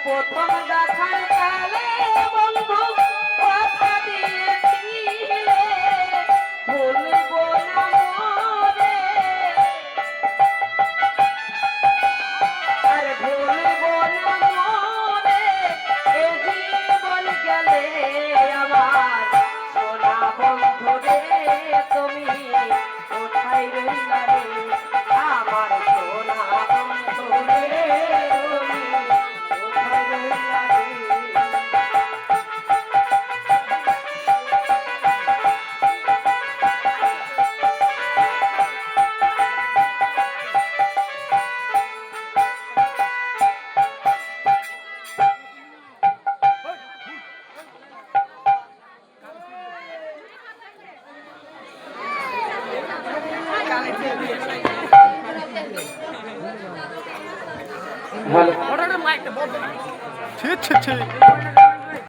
প্রথম দেখার কালে বন্ধু কথা দিয়েছিলে ভুলব না মোরে আর ভুলব না মোরে এ জীবন গেলে আমার সোনা বন্ধু রে তুমি কোথায় রইলা রে আমার সোনা বন্ধু রে ঠিক ঠিক ঠিক